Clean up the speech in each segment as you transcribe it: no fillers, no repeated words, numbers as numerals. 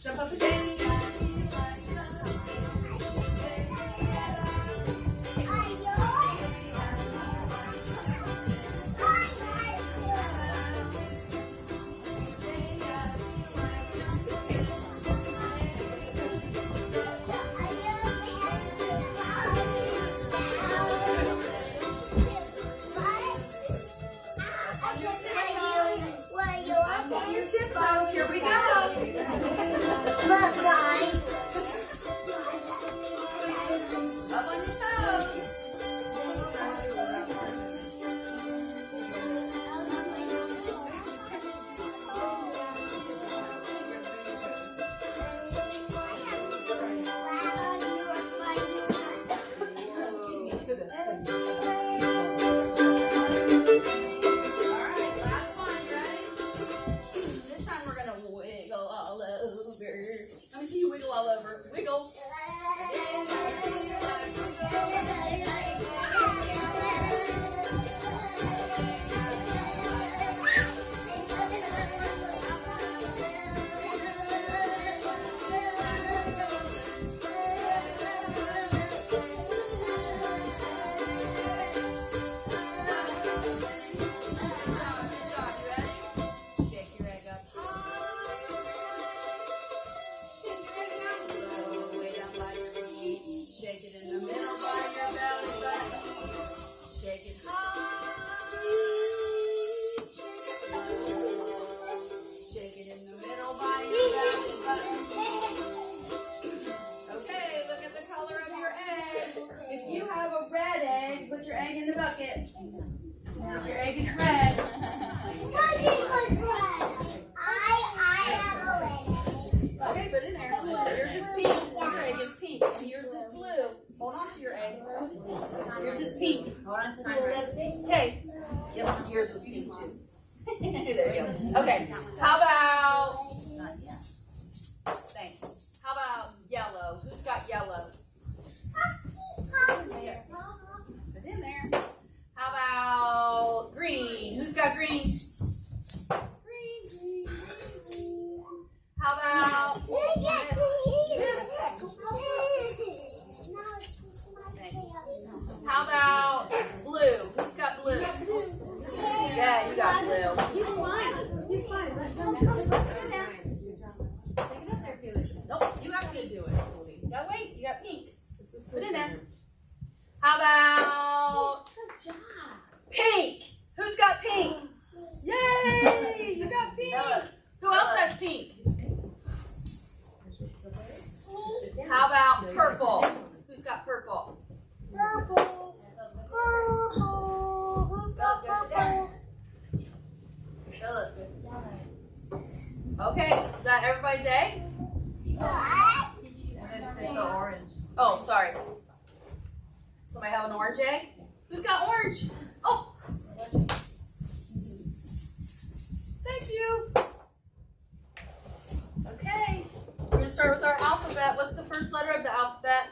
Jump up again. Your tiptoes, here we go. Look, guys. Up on your toes. Let me see you wiggle all over. Wiggle. Shake your egg up high. Way down by your feet. Shake it in the middle by your belly button. Shake it high. Shake it in the middle by your belly button. Okay, look at the color of your egg. If you have a red egg, put your egg in the bucket. If your egg is red. Okay, put it in there. Yours is pink. Your egg is pink. And yours is blue. Hold on to your egg. Yours is pink. Okay. Yep, yours was pink too. There you go. Okay. How about, thanks. How about yellow? Who's got yellow? Put it in there. How about green? Who's got green? Green. How about How about blue? Who's got blue? Yeah, you got blue. He's fine. He's fine. Nope, you have to do it. You gotta wait. You got pink. Put it in there. How about pink? Who's got pink? Yay! You got pink. Who else has pink? How about purple? Who's got purple? Purple. Who's got purple? Okay, is that everybody's egg? There's the orange. Oh, sorry. Somebody have an orange egg? Who's got orange? Oh! Thank you. Okay, we're going to start with our alphabet. What's the first letter of the alphabet?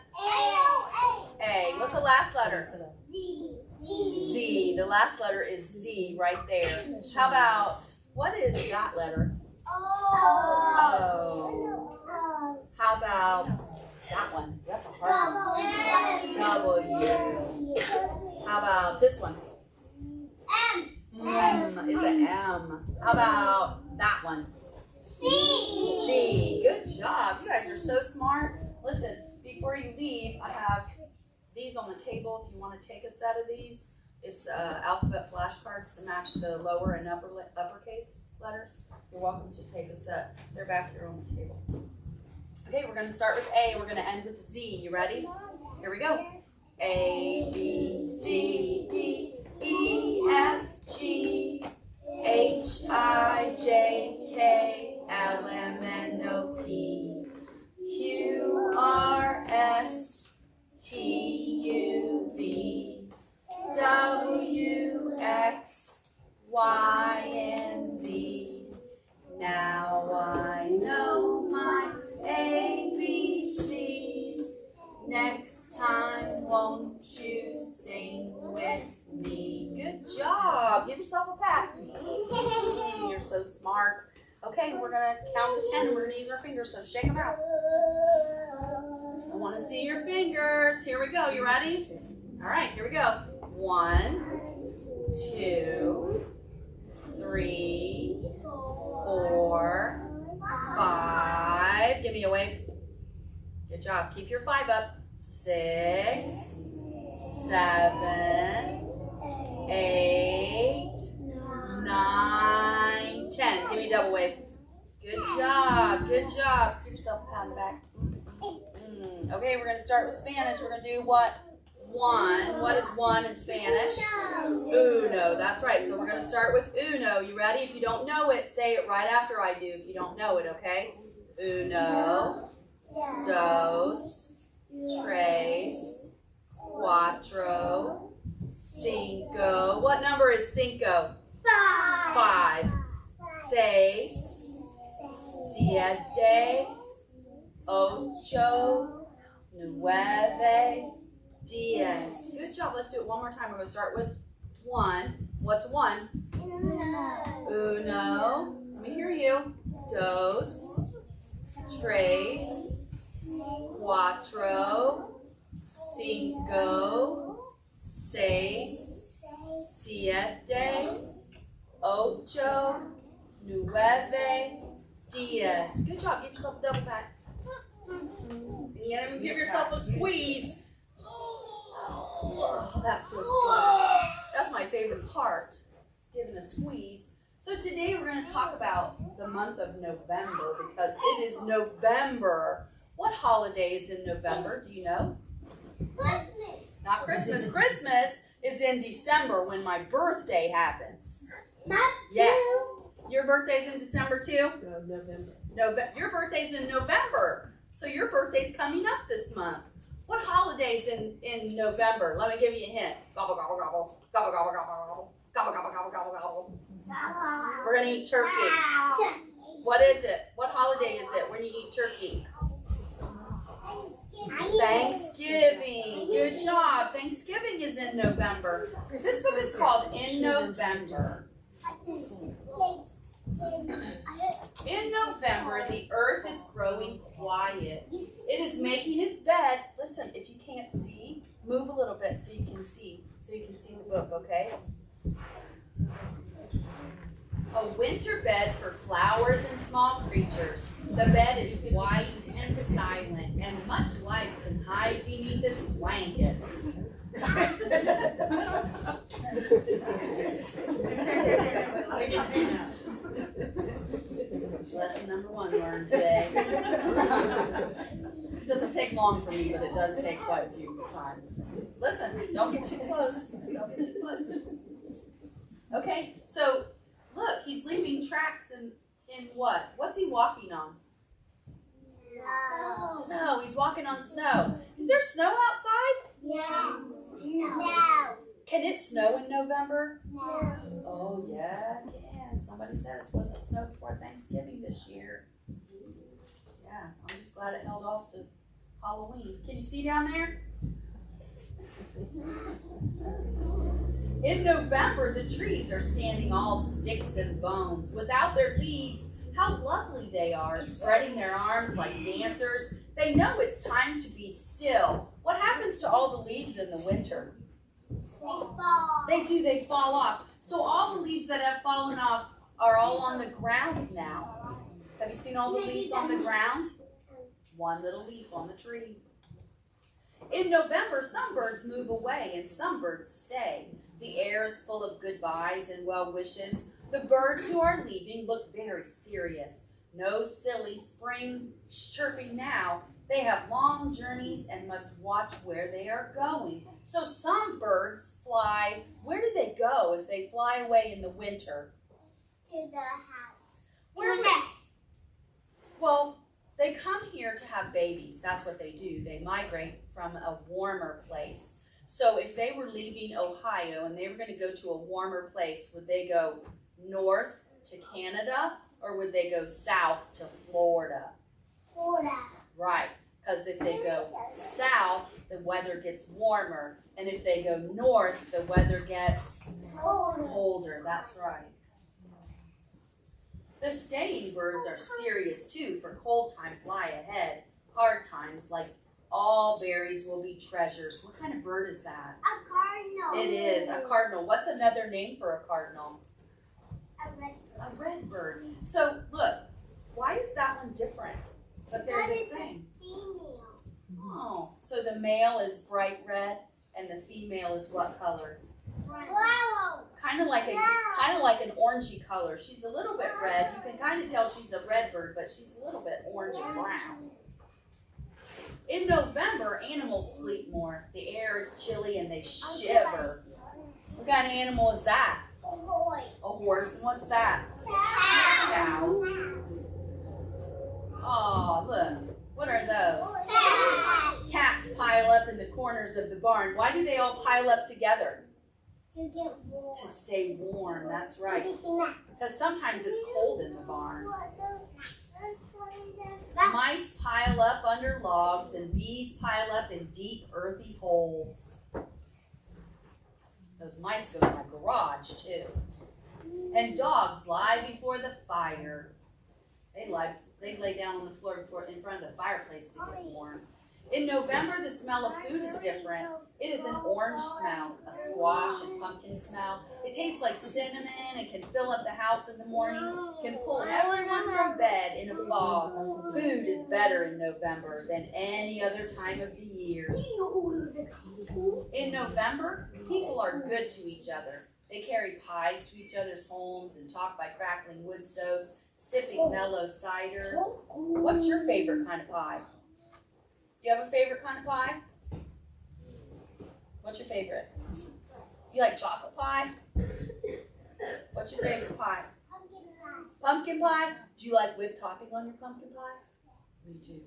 A. What's the last letter? Z. The last letter is Z right there. How about, what is that letter? O. How about that one? That's a hard one. W. How about this one? It's an M. How about that one? C. Good job. You guys are so smart. Listen, before you leave, I have these on the table if you want to take a set of these. It's alphabet flashcards to match the lower and uppercase letters. You're welcome to take a set. They're back here on the table. Okay, we're going to start with A. We're going to end with Z. You ready? Here we go. A, B, C, D, E, F, G, H, I, J, K, L, M, N, O, P, Q, R, S, T, U, V, W, X, Y, and Z. Now I know my ABCs. Next time, won't you sing with me? Good job. Give yourself a pat. You're so smart. Okay. Okay, we're going to count to 10 and we're going to use our fingers, so shake them out. I want to see your fingers. Here we go. You ready? All right, here we go. 1, 2, 3, 4, 5. Give me a wave. Good job. Keep your 5 up. 6, 7, 8, 9, 10. Give me a double wave. Good job. Good job. Give yourself a pat on the back. Okay, we're going to start with Spanish. We're going to do what? 1. What is 1 in Spanish? Uno. That's right. So we're going to start with uno. You ready? If you don't know it, say it right after I do if you don't know it, okay? Uno, dos, tres, cuatro, cinco. What number is cinco? 5. Seis, siete, ocho, nueve, 10. Good job. Let's do it one more time. We're going to start with 1. What's 1? Uno. Let me hear you. Dos, tres, cuatro, cinco, seis, siete, ocho, nueve, 10. Good job. Give yourself a double pat. And give yourself a squeeze. Oh, that feels good. That's my favorite part, giving a squeeze. So today we're going to talk about the month of November because it is November. What holiday is in November? Do you know? Christmas. Not Christmas. Christmas is in December when my birthday happens. Not Yeah. you. Your birthday's in December too? November. Your birthday's in November. So your birthday's coming up this month. What holiday's in November? Let me give you a hint. Gobble, gobble, gobble. Gobble, gobble, gobble. Gobble, gobble, gobble, gobble, gobble. We're going to eat turkey. What is it? What holiday is it when you eat turkey? Thanksgiving. Good job. Thanksgiving is in November. This book is called In November. In November, the earth is growing quiet. It is making its bed. Listen, if you can't see, move a little bit so you can see. So you can see the book, okay? A winter bed for flowers and small creatures. The bed is white and silent, and much life can hide beneath its blankets. Lesson number 1 learned today. It doesn't take long for me, but it does take quite a few times. Listen, don't get too close. Don't get too close. Okay, so look, he's leaving tracks in what? What's he walking on? No. Snow. He's walking on snow. Is there snow outside? Yes. No. Can it snow in November? No. Oh, yeah, it can. Somebody said it's supposed to snow before Thanksgiving this year. Yeah, I'm just glad it held off to Halloween. Can you see down there? In November, the trees are standing all sticks and bones. Without their leaves, how lovely they are, spreading their arms like dancers. They know it's time to be still. What happens to all the leaves in the winter? They fall off. So all the leaves that have fallen off are all on the ground now. Have you seen all the leaves on the ground? One little leaf on the tree. In November, some birds move away and some birds stay. The air is full of goodbyes and well wishes. The birds who are leaving look very serious. No silly spring chirping now. They have long journeys and must watch where they are going. So some birds fly. Where do they go if they fly away in the winter? To the house. Where To would- nest. Well, they come here to have babies. That's what they do. They migrate from a warmer place. So if they were leaving Ohio and they were going to go to a warmer place, would they go north to Canada or would they go south to Florida? Florida. Right, because if they go south, the weather gets warmer. And if they go north, the weather gets colder. That's right. The staying birds are serious too, for cold times lie ahead. Hard times, like all berries, will be treasures. What kind of bird is that? A cardinal. It is a cardinal. What's another name for a cardinal? A red. A red bird. So look, why is that one different? But they're the same. Female. Oh, so the male is bright red and the female is what color? Wow. Kind of like an orangey color. She's a little bit red. You can kind of tell she's a red bird, but she's a little bit orange and brown. In November, animals sleep more. The air is chilly and they shiver. What kind of animal is that? A horse. And what's that? Cows. Oh, look. What are those? Cats pile up in the corners of the barn. Why do they all pile up together? To get warm. To stay warm. That's right. Because sometimes it's cold in the barn. Mice pile up under logs and bees pile up in deep earthy holes. Those mice go in my garage too. And dogs lie before the fire. They lay down on the floor in front of the fireplace to get warm. In November, the smell of food is different. It is an orange smell, a squash and pumpkin smell. It tastes like cinnamon and can fill up the house in the morning, can pull everyone from bed in a fog. Food is better in November than any other time of the year. In November, people are good to each other. They carry pies to each other's homes and talk by crackling wood stoves, sipping mellow cider. What's your favorite kind of pie? Do you have a favorite kind of pie? What's your favorite? You like chocolate pie? What's your favorite pie? Pumpkin pie? Do you like whipped topping on your pumpkin pie? Me too.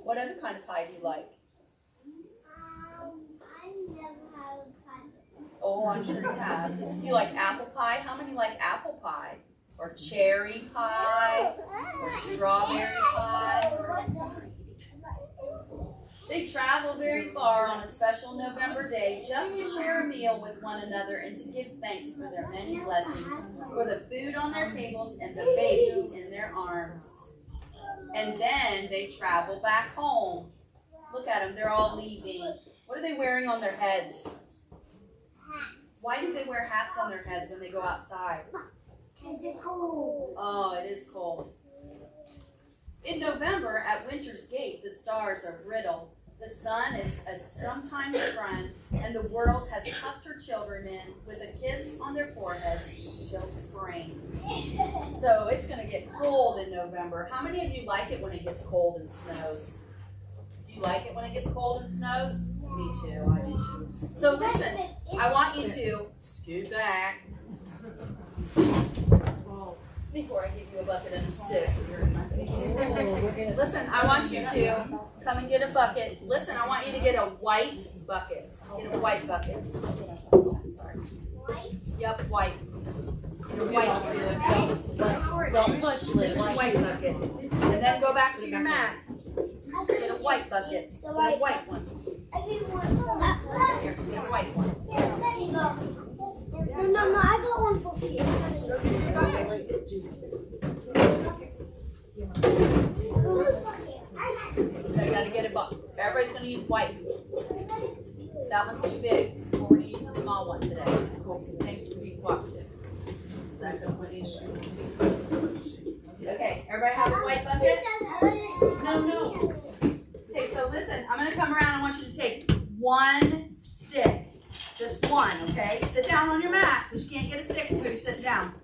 What other kind of pie do you like? I never had a pie. Oh, I'm sure you have. You like apple pie? How many like apple pie? Or cherry pie? Or strawberry pie? They travel very far on a special November day just to share a meal with one another and to give thanks for their many blessings, for the food on their tables and the babies in their arms. And then they travel back home. Look at them, they're all leaving. What are they wearing on their heads? Why do they wear hats on their heads when they go outside? Because it's cold. Oh, it is cold. In November, at winter's gate, the stars are brittle. The sun is a sometime friend, and the world has tucked her children in with a kiss on their foreheads till spring. So it's going to get cold in November. How many of you like it when it gets cold and snows? Do you like it when it gets cold and snows? Me too, I do too. So listen, I want you to scoot back before I give you a bucket and a stick. You're in my face. Listen, I want you to come and get a bucket. Listen, I want you to get a white bucket. Get a white bucket. Sorry. White? Yep, white. Get a white bucket. Don't push, Liz. Get a white bucket. And then go back to your mat. Get a white bucket. Get a white one. I get one. Here, get a white one. There you go. No, I got one for you. Okay, you gotta get a bucket. Everybody's gonna use white. That one's too big. We're gonna use a small one today. Thanks for being cooperative. Is that good? Okay, everybody have a white bucket? No. Okay, so listen, I'm gonna come around. I want you to take one stick. Just one, okay? Sit down on your mat, because you can't get a stick until you're sitting down.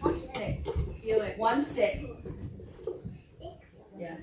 One stick. Feel it. One stick. Yeah.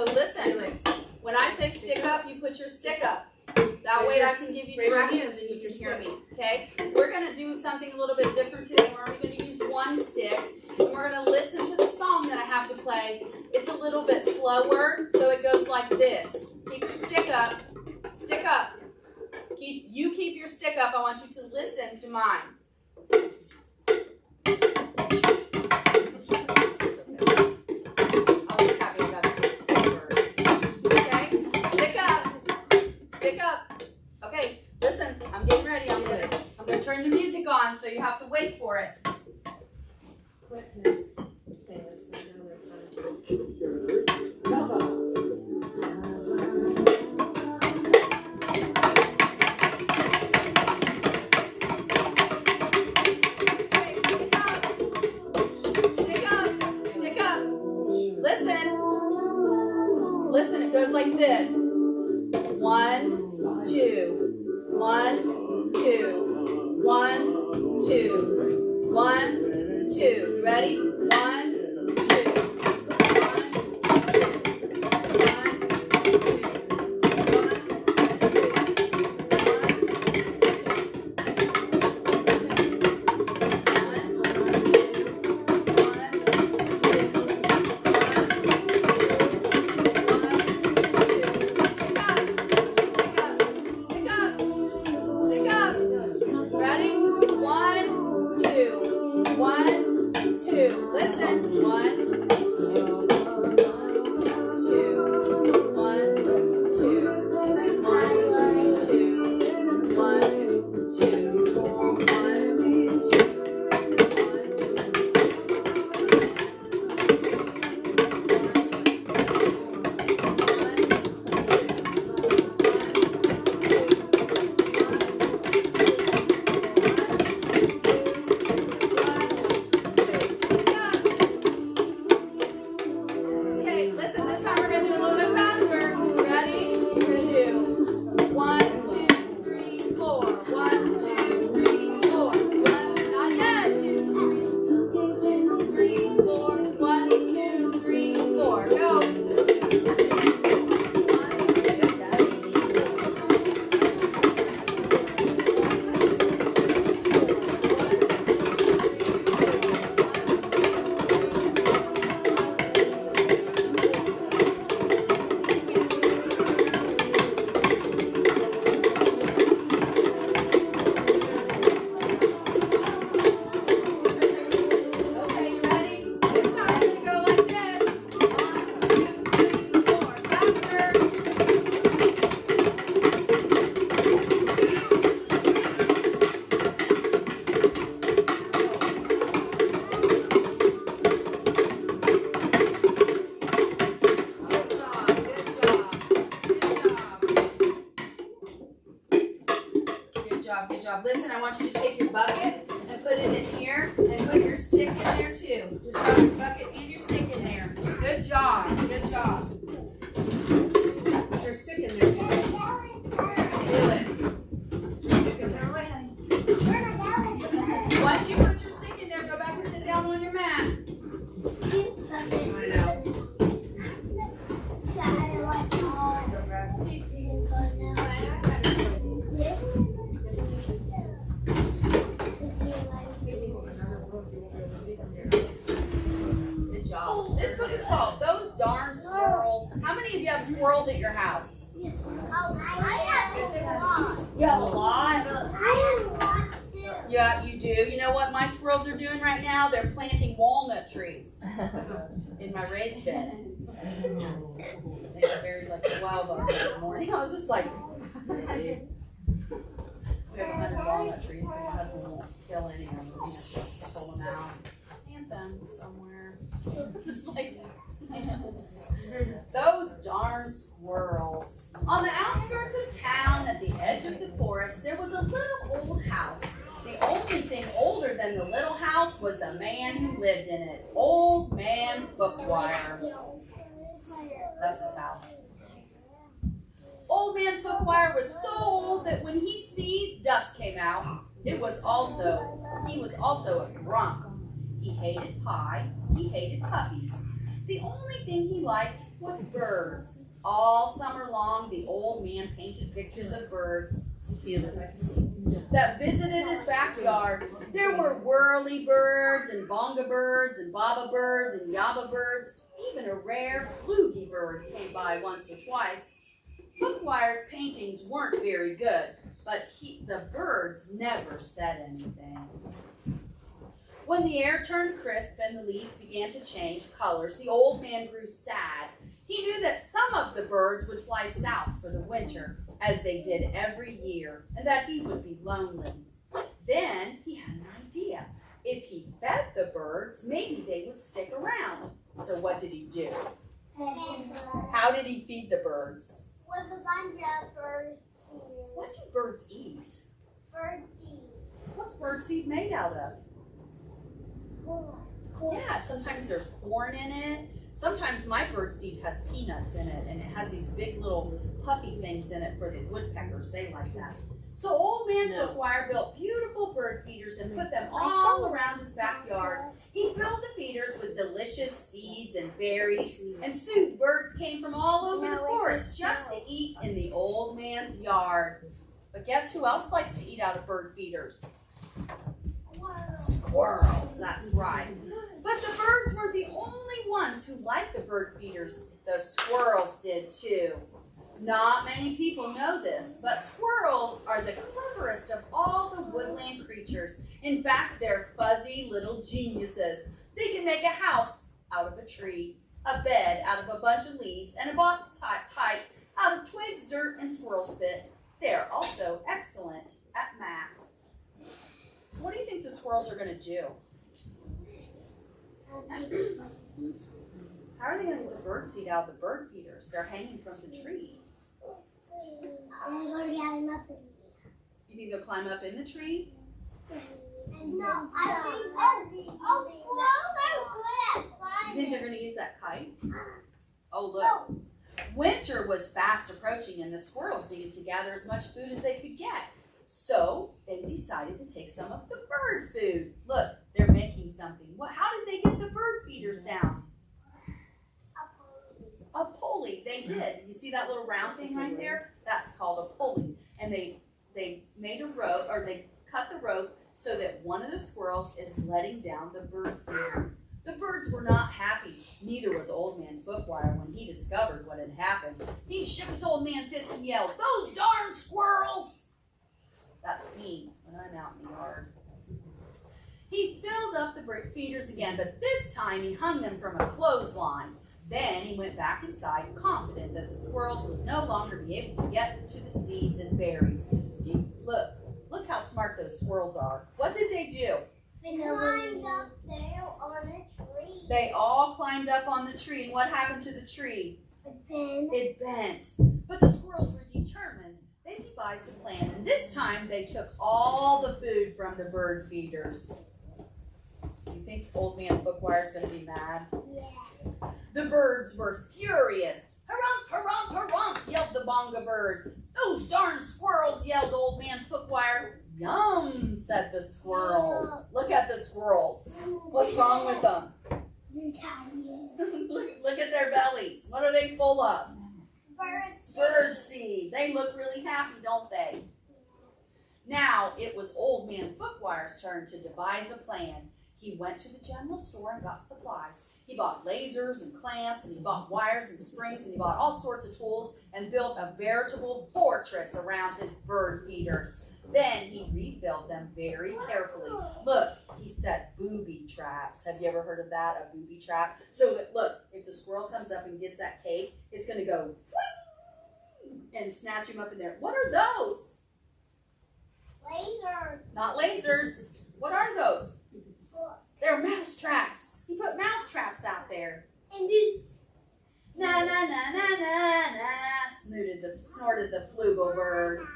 So listen, when I say stick up, you put your stick up. That way I can give you directions and you can hear me, okay? We're going to do something a little bit different today. We're only going to use one stick, and we're going to listen to the song that I have to play. It's a little bit slower, so it goes like this. Keep your stick up. Stick up. Keep your stick up. I want you to listen to mine. I was happy I got it first. Okay? Stick up. Stick up. Okay, listen, I'm getting ready. I'm gonna turn the music on, so you have to wait for it. Listen, it goes like this. 1, 2, 1, 2, 1, 2, 1, 2. Ready? 1, 2. Good job. Listen, I want you to take your bucket and put it in here and put your stick in there too. Just put your bucket and your stick in there. Good job. Good job. Put your stick in there. Do it. Once you put your stick in there, go back and sit down on your mat. I know. Good job. This book is called Those Darn Squirrels. How many of you have squirrels at your house? Yes. I have a lot. You have a lot? I have a lot too. Yeah, you do. You know what my squirrels are doing right now? They're planting walnut trees in my raised bed. They were very like 12 of them this morning. I was just like, hey. We have 100 walnut trees, so my husband won't kill any of them. He has to pull them out and plant them somewhere. It's like, those darn squirrels. On the outskirts of town, at the edge of the forest, there was a little old house. The only thing older than the little house was the man who lived in it. Old Man Fookwire. That's his house. Old Man Fookwire was so old that when he sneezed, dust came out. He was also a drunk. He hated pie. He hated puppies. The only thing he liked was birds. All summer long, the old man painted pictures of birds that visited his backyard. There were whirly birds and bonga birds and baba birds and yaba birds. Even a rare flugy bird came by once or twice. Bookwire's paintings weren't very good, but the birds never said anything. When the air turned crisp and the leaves began to change colors, the old man grew sad. He knew that some of the birds would fly south for the winter, as they did every year, and that he would be lonely. Then he had an idea. If he fed the birds, maybe they would stick around. So what did he do? How did he feed the birds? With a bunch of bird seed. What do birds eat? Bird seed. What's bird seed made out of? Corn. Yeah, sometimes there's corn in it. Sometimes my bird seed has peanuts in it, and it has these big little puffy things in it for the woodpeckers. They like that. So old man Bookwire built beautiful bird feeders and put them all around his backyard. He filled the feeders with delicious seeds and berries, and soon birds came from all over the forest just to eat in the old man's yard. But guess who else likes to eat out of bird feeders? Squirrels, that's right. But the birds were the only ones who liked the bird feeders. The squirrels did too. Not many people know this, but squirrels are the cleverest of all the woodland creatures. In fact, they're fuzzy little geniuses. They can make a house out of a tree, a bed out of a bunch of leaves, and a box tight out of twigs, dirt, and squirrel spit. They're also excellent at math. So what do you think the squirrels are going to do? How are they going to get the bird seed out of the bird feeders? They're hanging from the tree. You think they'll climb up in the tree? No, I think squirrels are good at climbing. You think they're going to use that kite? Oh, look. Winter was fast approaching, and the squirrels needed to gather as much food as they could get. So they decided to take some of the bird food. Look, they're making something. How did they get the bird feeders down? A pulley. They did. You see that little round thing right there? That's called a pulley. And they made a rope, or they cut the rope so that one of the squirrels is letting down the bird feeder. The birds were not happy. Neither was Old Man Bookwire when he discovered what had happened. He shook his old man fist and yelled, "Those darn squirrels!" That's me when I'm out in the yard. He filled up the bird feeders again, but this time he hung them from a clothesline. Then he went back inside, confident that the squirrels would no longer be able to get to the seeds and berries. Look how smart those squirrels are. What did they do? They climbed up there on a tree. They all climbed up on the tree, and what happened to the tree? It bent. But the squirrels were determined. They devised a plan, and this time they took all the food from the bird feeders. Do you think Old Man Bookwire's going to be mad? Yeah. The birds were furious. "Harump, harump, harump," yelled the bonga bird. "Those darn squirrels," yelled Old Man Bookwire. "Yum," said the squirrels. Look at the squirrels. What's wrong with them? Look at their bellies. What are they full of? Bird seed. They look really happy, don't they? Now it was Old Man Bookwire's turn to devise a plan. He went to the general store and got supplies. He bought lasers and clamps, and he bought wires and springs, and he bought all sorts of tools and built a veritable fortress around his bird feeders. Then he refilled them very carefully. Look, he set booby traps. Have you ever heard of that, a booby trap? So that, look, if the squirrel comes up and gets that cake, it's going to go and snatch him up in there. What are those? Lasers. Not lasers. What are those? They're mouse traps. He put mouse traps out there. And boots. Na na na na na na, snorted the flugelbird.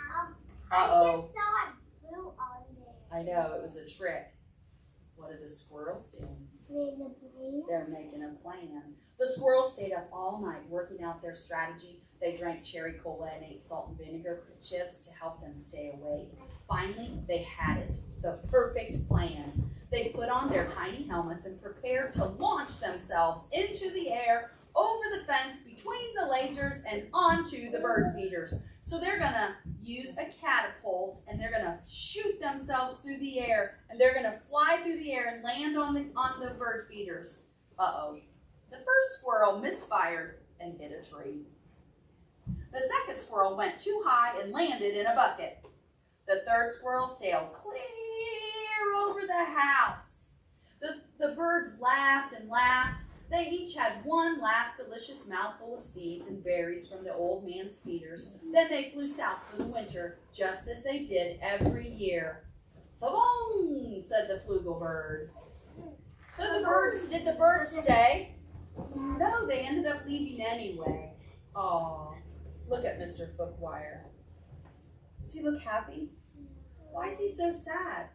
I just saw a boot on there. I know, it was a trick. What did the squirrels do? They're making a plan. The squirrels stayed up all night working out their strategy. They drank cherry cola and ate salt and vinegar chips to help them stay awake. Finally, they had it, the perfect plan. They put on their tiny helmets and prepared to launch themselves into the air, over the fence, between the lasers, and onto the bird feeders. So they're gonna use a catapult and they're gonna shoot themselves through the air, and they're gonna fly through the air and land on the bird feeders. Uh-oh. The first squirrel misfired and hit a tree. The second squirrel went too high and landed in a bucket. The third squirrel sailed clear over the house. The birds laughed and laughed. They each had one last delicious mouthful of seeds and berries from the old man's feeders. Then they flew south for the winter, just as they did every year. "Fa-boom," said the flugelbird. So did the birds stay? No, they ended up leaving anyway. Aw, look at Mr. Fookwire. Does he look happy? Why is he so sad?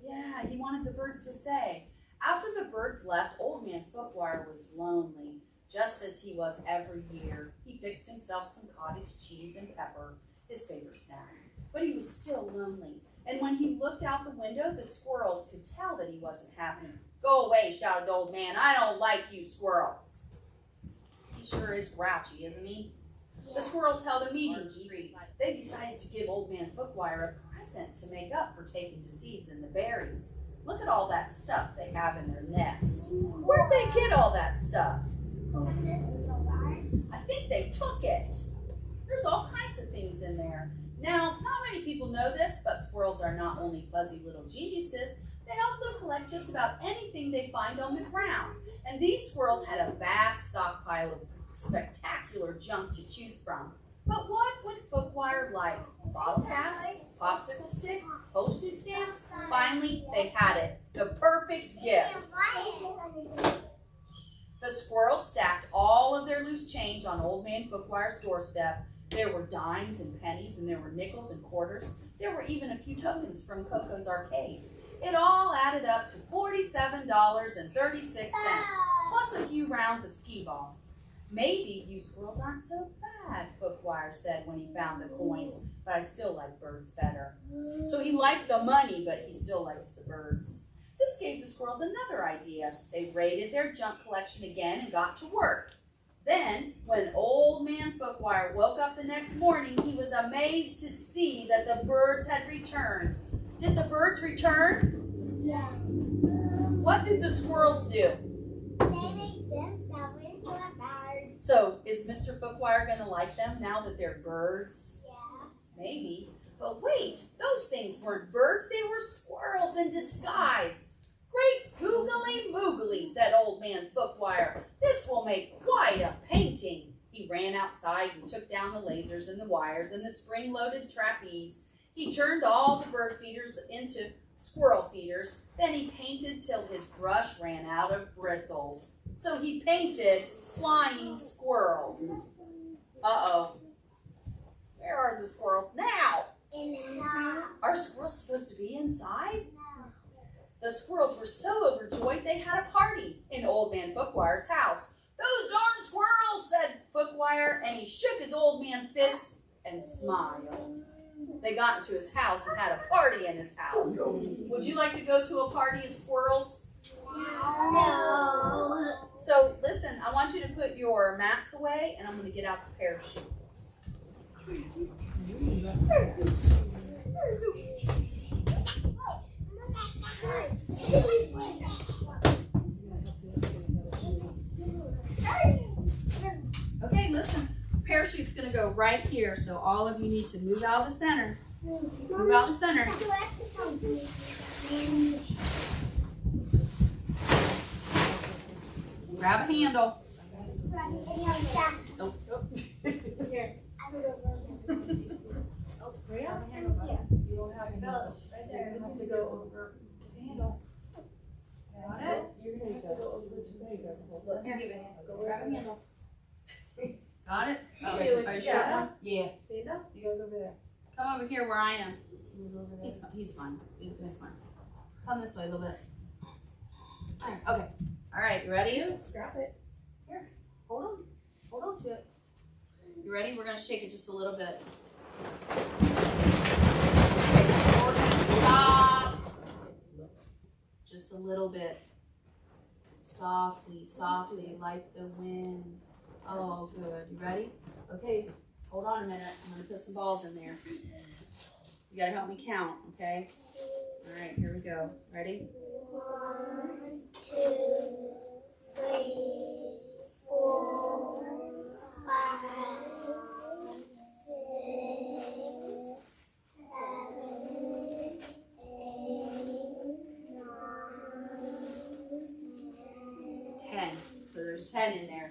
Yeah, he wanted the birds to stay. After the birds left, Old Man Fookwire was lonely, just as he was every year. He fixed himself some cottage cheese and pepper, his favorite snack. But he was still lonely. And when he looked out the window, the squirrels could tell that he wasn't happy. "Go away," shouted the old man. "I don't like you squirrels." He sure is grouchy, isn't he? The squirrels held a meeting. They decided to give Old Man Fookwire a present to make up for taking the seeds and the berries. Look at all that stuff they have in their nest. Where'd they get all that stuff? I think they took it. There's all kinds of things in there. Now, not many people know this, but squirrels are not only fuzzy little geniuses, they also collect just about anything they find on the ground. And these squirrels had a vast stockpile of spectacular junk to choose from. But what would Fookwire like? Bottle caps, popsicle sticks, postage stamps? Finally, they had it. The perfect gift. The squirrels stacked all of their loose change on Old Man Fookwire's doorstep. There were dimes and pennies, and there were nickels and quarters. There were even a few tokens from Coco's arcade. It all added up to $47.36, plus a few rounds of skee-ball. "Maybe you squirrels aren't so bad," Fookwire said when he found the coins, "but I still like birds better." So he liked the money, but he still likes the birds. This gave the squirrels another idea. They raided their junk collection again and got to work. Then, when Old Man Fookwire woke up the next morning, he was amazed to see that the birds had returned. Did the birds return? Yeah. What did the squirrels do? They make themselves into a bird. So, is Mr. Fookwire going to like them now that they're birds? Yeah. Maybe. But wait, those things weren't birds, they were squirrels in disguise. "Great googly moogly," said Old Man Fookwire. "This will make quite a painting." He ran outside and took down the lasers and the wires and the spring-loaded trapeze. He turned all the bird feeders into squirrel feeders. Then he painted till his brush ran out of bristles. So he painted flying squirrels. Uh-oh. Where are the squirrels now? Inside. Are squirrels supposed to be inside? The squirrels were so overjoyed they had a party in Old Man Fookwire's house. "Those darn squirrels," said Fookwire, and he shook his old man fist and smiled. They got into his house and had a party in his house. Would you like to go to a party of squirrels? No. So listen, I want you to put your mats away, and I'm going to get out the parachute. Okay, listen. Parachute's going to go right here, so all of you need to move out of the center. Move out of the center. Grab a handle. Oh, oh. Here. Oh, hurry up. You don't have a handle. Right there. You have to go over the handle. Got it? You're gonna have to go over to the Here, give it a handle. Grab a handle. Got it? Oh, Feel it are you set sure? up? Yeah. Stand up. You gotta go over there. Come over here where I am. Move over there. He's fine. He's fine. He's fine. Come this way a little bit. Okay. All right, you ready? Scrap it. Here, hold on. Hold on to it. You ready? We're going to shake it just a little bit. Stop. Just a little bit. Softly, softly, like the wind. Oh, good. You ready? Okay, hold on a minute. I'm going to put some balls in there. You got to help me count, okay? All right, here we go. Ready? 1, 2, 3, 4, 5, 6, 7, 8, 9, 10. So there's 10 in there.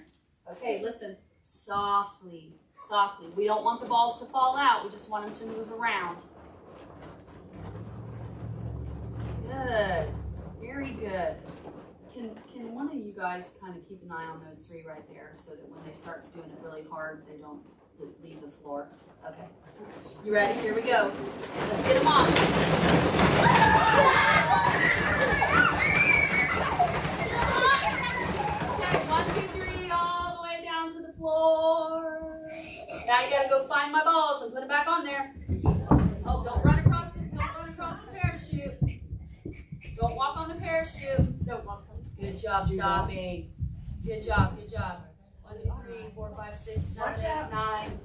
Okay, listen. Softly, softly. We don't want the balls to fall out. We just want them to move around. Good. Very good. Can one of you guys kind of keep an eye on those 3 right there so that when they start doing it really hard, they don't leave the floor? Okay. You ready? Here we go. Let's get them on. Okay, 1, 2, 3, all the way down to the floor. Now you gotta go find my balls and put them back on there. Oh, don't run across the parachute. Don't walk on the parachute. Don't walk on. Good job stopping. Good job, good job. 1, 2, 3, 4, 5, 6, 7, 8, 9.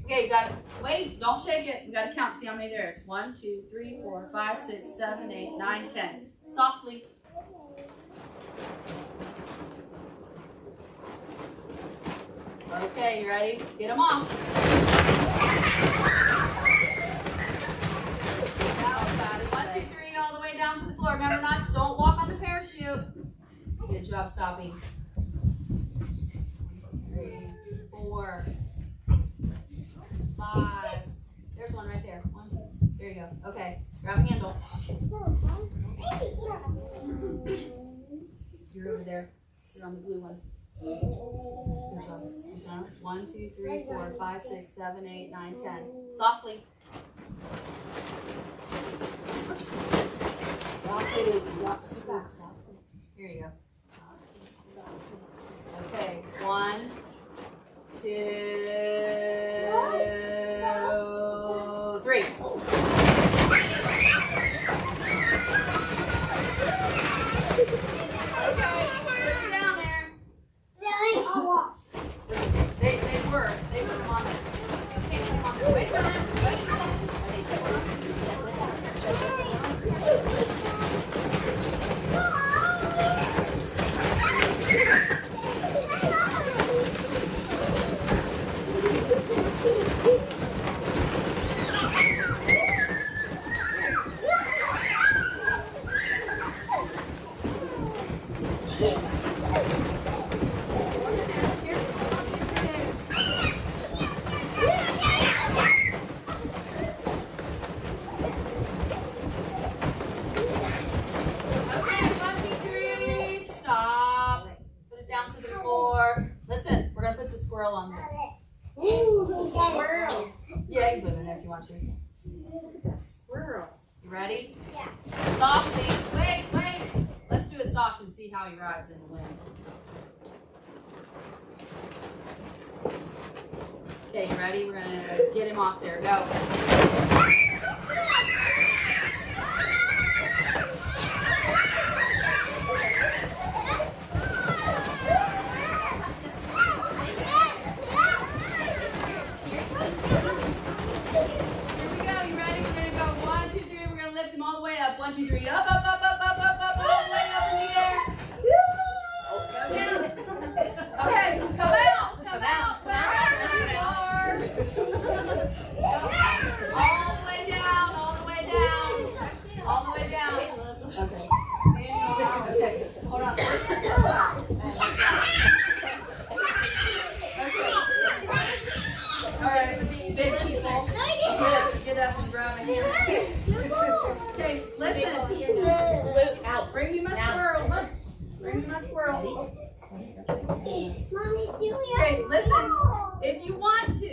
Okay, you gotta wait, don't shake it. You gotta count, see how many there is. 1, 2, 3, 4, 5, 6, 7, 8, 9, 10. Softly. Okay, you ready? Get them off. One, two, three, all the way down to the floor. Remember, don't walk on the parachute. Good job stopping. 3, 4, 5. There's one right there. 1, 2. There you go. Okay, grab a handle. You're over there. You're on the blue one. Good job. 1, 2, 3, 4, 5, 6, 7, 8, 9, 10. Softly. Softly. Here you go. Okay. 1, 2, 3. Okay. Put it down there. They were on there. You can't put them on there. Wait a minute. Squirrel on there. Squirrel. Yeah, you can put it in there if you want to. Squirrel. You ready? Yeah. Softly. Wait. Let's do it soft and see how he rides in the wind. Okay, you ready? We're going to get him off there. Go. Lift him all the way up. 1, 2, 3. Up, all the way up in the air. Go down. Okay, come out. Back on the floor. All the way down. Okay. Okay, hold on. All right, big people. Get up and grab a hand. Okay, listen. Luke, out. Bring me my squirrel. Bring me my squirrel. Okay, listen. If you want to,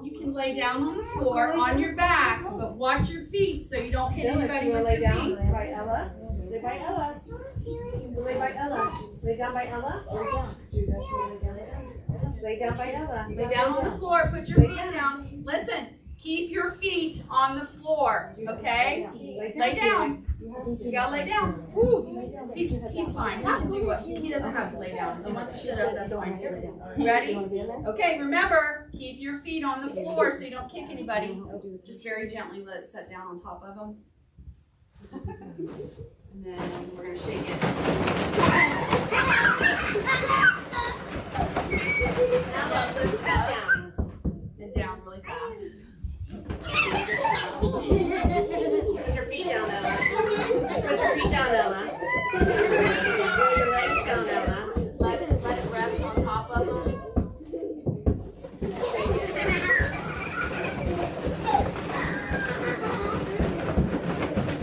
you can lay down on the floor on your back, but watch your feet so you don't hit anybody with your feet. By Ella. By Ella. Lay by Ella. Lay down by Ella. Lay down. Lay down by Ella. Lay down on the floor. Put your feet down. Listen. Keep your feet on the floor. Okay? Lay down. You gotta lay down. He's fine. He can do what he doesn't have to lay down. If he wants to sit up, that's fine too. Ready? Okay, remember, keep your feet on the floor so you don't kick anybody. Just very gently let it set down on top of them. And then we're gonna shake it. Sit down really fast. Put your feet down, Ella. Put your feet down, Ella. Put your legs down, Ella. Let it rest on top of them. Shake it.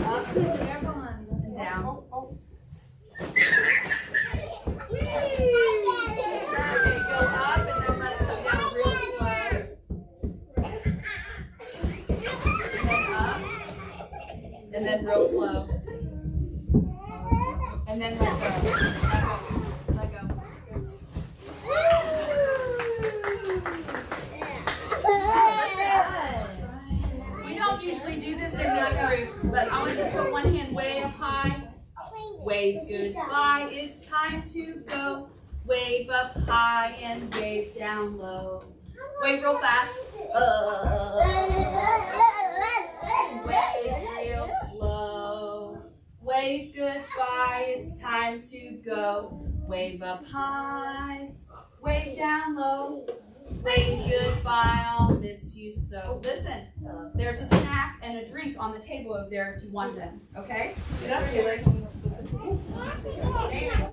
Up and down. Okay, go up and then let it come down real slow. And then real slow. And then let go. Let go. We don't usually do this in this group, but I want you to put one hand way up high. Wave goodbye. It's time to go. Wave up high and wave down low. Wave real fast. Wave real slow. Wave goodbye, it's time to go. Wave up high, wave down low. Wave goodbye, I'll miss you so. Listen, there's a snack and a drink on the table over there if you want them, okay? Get up, Felix.